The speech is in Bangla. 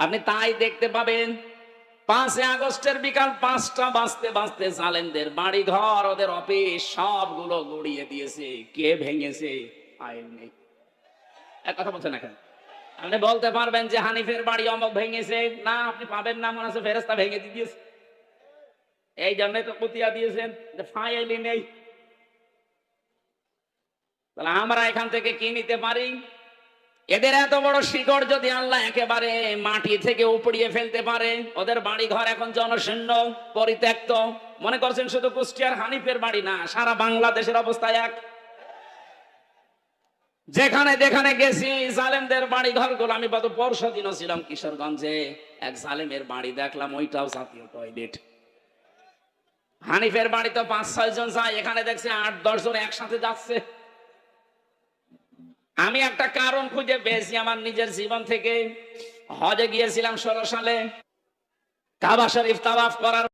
আপনি তাই দেখতে পাবেন। 5 আগস্টের বিকাল 5টা বাজতে বাজতে জালেমদের বাড়ি ঘর, ওদের অফিস সবগুলো গুড়িয়ে দিয়েছে। কে ভেঙেছে? আইন নেই। এক কথা বলছেন এখন। আপনি বলতে পারবেন যে হানিফের বাড়ি অমক ভেঙেছে? না, আপনি পাবেন না। মনে হচ্ছে ফেরেশতা ভেঙে দিয়েছে। এই জন্যই তো কুতিয়া দিয়েছেন যে ফাইলই নেই। তাহলে আমরা এখান থেকে কি নিতে পারি? এদের এত বড় শিকড় যদি আল্লাহ একেবারে মাটি থেকে উপড়িয়ে ফেলতে পারে, ওদের বাড়ি ঘর এখন জনশূন্য, পরিত্যক্ত। মনে করছেন শুধু কুষ্টিয়ার হানিফের বাড়ি না, সারা বাংলাদেশের অবস্থা এক। যেখানে যেখানে গেছি জালেমদের বাড়ি ঘরগুলো, আমি গত পরশু দিনও ছিলাম কিশোরগঞ্জে, এক জালেমের বাড়ি দেখলাম, ওইটাও জাতীয় টয়লেট। হানিফের বাড়ি তো 5-6 জন যায়, এখানে দেখছি 8-10 জন একসাথে যাচ্ছে। আমি একটা কারণ খুঁজে পেয়েছি আমার নিজের জীবন থেকে। হজে গিয়েছিলাম 16 সালে, কাবা শরীফ তাওয়াফ করার